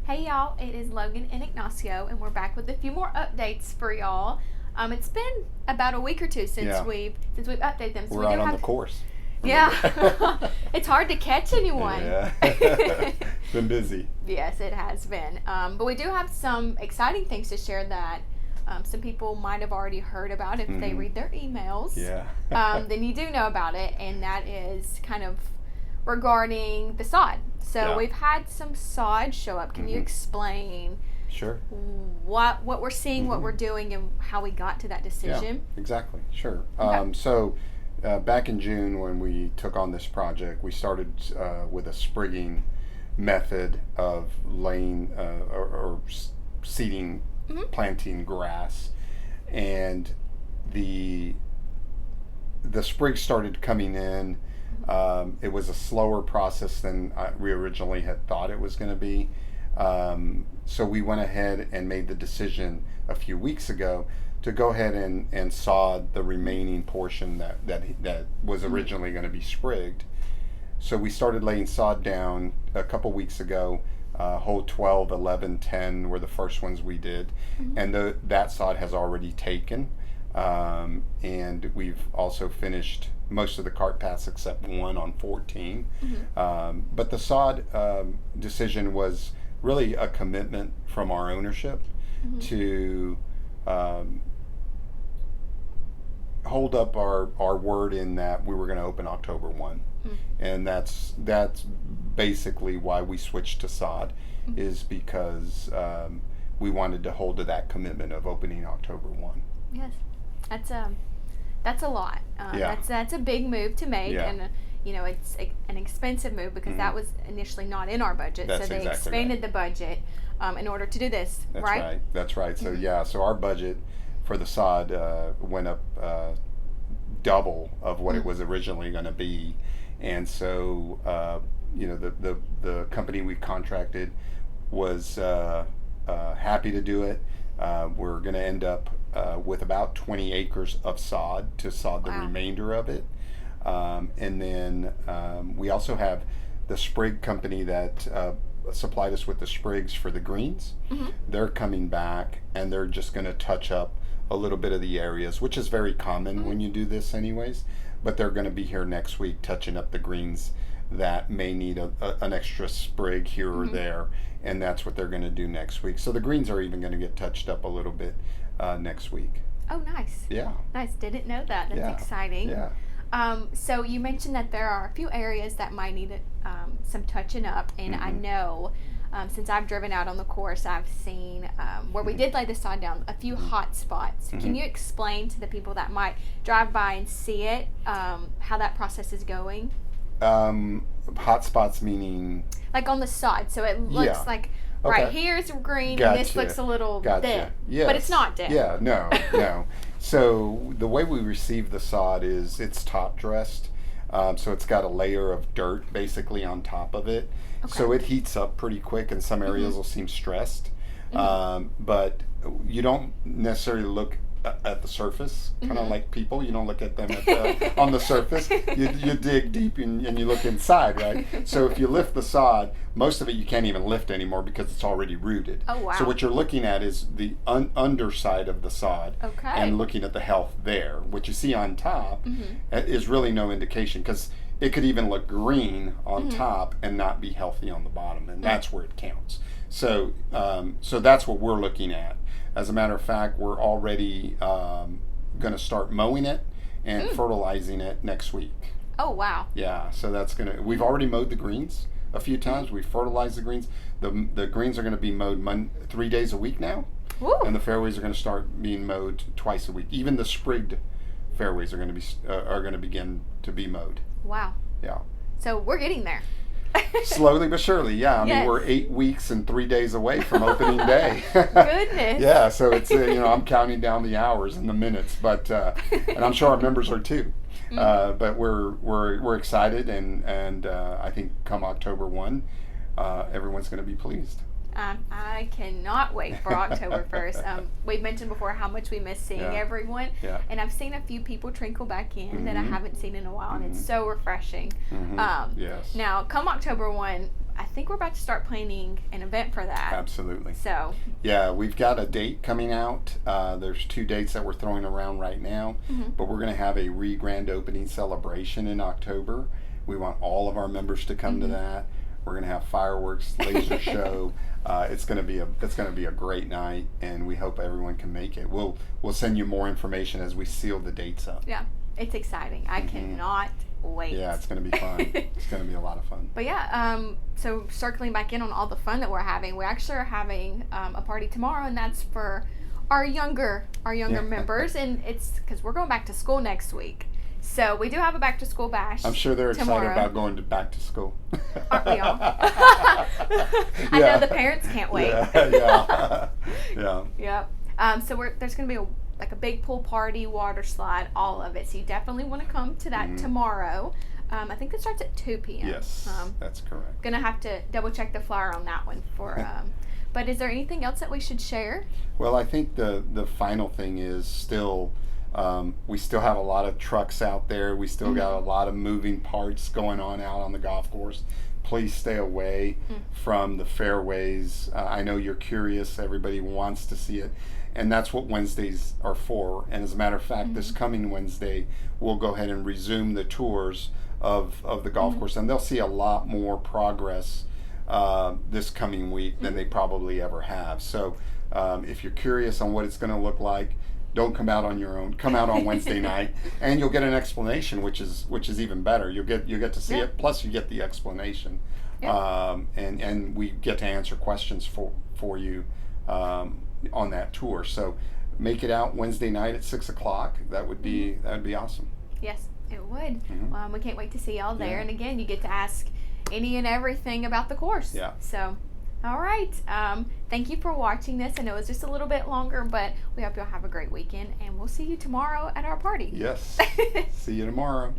Hey y'all, it is Logan and Ignacio, and we're back with a few more updates for y'all. It's been about a week or two since we've updated them. So we're out on the course. Yeah, it's hard to catch anyone. Yeah, it's been busy. Yes, it has been. But we do have some exciting things to share that some people might have already heard about if they read their emails. Yeah. Then you do know about it, and that is kind of regarding the sod. So we've had some sod show up. Can you explain? Sure. What we're seeing, what we're doing, and how we got to that decision? Yeah, exactly. Sure. Okay. So back in June when we took on this project, we started with a sprigging method of laying or seeding, planting grass, and the sprigs started coming in. It was a slower process than we originally had thought it was going to be. So we went ahead and made the decision a few weeks ago to go ahead and sod the remaining portion that was originally going to be sprigged. So we started laying sod down a couple weeks ago. Hole 12, 11, 10 were the first ones we did. And that sod has already taken. And we've also finished most of the cart paths except one on 14. But the sod decision was really a commitment from our ownership to hold up our word in that we were going to open October 1. And that's basically why we switched to sod, is because we wanted to hold to that commitment of opening October 1. Yes. That's a lot. That's a big move to make, and it's an expensive move because that was initially not in our budget. That's so they exactly expanded the budget in order to do this. That's right. So so our budget for the sod went up double of what it was originally going to be, and so the company we contracted was happy to do it. We're going to end up with about 20 acres of sod to sod the remainder of it. And then we also have the sprig company that supplied us with the sprigs for the greens. They're coming back, and they're just going to touch up a little bit of the areas, which is very common when you do this anyways. But they're going to be here next week touching up the greens that may need an extra sprig here or there, and that's what they're going to do next week. So the greens are even going to get touched up a little bit next week. Oh, nice. Yeah. Nice. Didn't know that. That's exciting. Yeah. So you mentioned that there are a few areas that might need some touching up, and I know since I've driven out on the course, I've seen where we did lay the sod down, a few hot spots. Can you explain to the people that might drive by and see it how that process is going? Hot spots meaning? Like on the sod, so it looks like right here's green, and this looks a little dead. Yes. But it's not dead. Yeah, no. So the way we receive the sod is it's top dressed. So it's got a layer of dirt basically on top of it. So it heats up pretty quick, and some areas will seem stressed. But you don't necessarily look at the surface, kind of like people. You don't look at them on the surface. You dig deep and you look inside, right? So if you lift the sod, most of it you can't even lift anymore because it's already rooted. Oh, wow. So what you're looking at is the underside of the sod and looking at the health there. What you see on top is really no indication, because it could even look green on top and not be healthy on the bottom, and that's where it counts. So so that's what we're looking at. As a matter of fact, we're already going to start mowing it and fertilizing it next week. Oh, wow. Yeah, so we've already mowed the greens a few times. We've fertilized the greens. The greens are going to be mowed 3 days a week now. Woo. And the fairways are going to start being mowed twice a week. Even the sprigged fairways are going to begin to be mowed. Wow. Yeah. So we're getting there. Slowly but surely, yeah. I mean, we're 8 weeks and 3 days away from opening day. Goodness. Yeah, so it's I'm counting down the hours and the minutes, but and I'm sure our members are too. But we're excited, and I think come October 1, everyone's going to be pleased. I cannot wait for October 1st. We've mentioned before how much we miss seeing everyone. Yeah. And I've seen a few people trickle back in that I haven't seen in a while, and it's so refreshing. Yes. Now, come October 1, I think we're about to start planning an event for that. Absolutely. So. Yeah, we've got a date coming out. There's 2 dates that we're throwing around right now, but we're going to have a grand opening celebration in October. We want all of our members to come to that. We're going to have fireworks, laser show. It's going to be a great night, and we hope everyone can make it. We'll send you more information as we seal the dates up. Yeah, it's exciting. I cannot wait. Yeah, it's going to be fun. It's going to be a lot of fun. But yeah, so circling back in on all the fun that we're having, we actually are having a party tomorrow, and that's for our younger members, and it's because we're going back to school next week. So we do have a back to school bash. I'm sure they're tomorrow. excited about going back to school. Aren't we all? I know the parents can't wait. Yeah. Yep. So there's going to be a big pool party, water slide, all of it. So you definitely want to come to that tomorrow. I think it starts at 2 p.m. Yes, that's correct. Gonna have to double check the flyer on that one for. But is there anything else that we should share? Well, I think the final thing is still. We still have a lot of trucks out there. We still got a lot of moving parts going on out on the golf course. Please stay away from the fairways. I know you're curious. Everybody wants to see it. And that's what Wednesdays are for. And as a matter of fact, this coming Wednesday, we'll go ahead and resume the tours of the golf course. And they'll see a lot more progress this coming week than they probably ever have. So if you're curious on what it's going to look like, don't come out on your own. Come out on Wednesday night, and you'll get an explanation, which is even better. You'll get to see it. Plus, you get the explanation, and we get to answer questions for you on that tour. So, make it out Wednesday night at 6:00. That would be awesome. Yes, it would. We can't wait to see y'all there. And again, you get to ask any and everything about the course. Yeah. So. All right. Thank you for watching this. I know it's just a little bit longer, but we hope you'll have a great weekend, and we'll see you tomorrow at our party. Yes. See you tomorrow.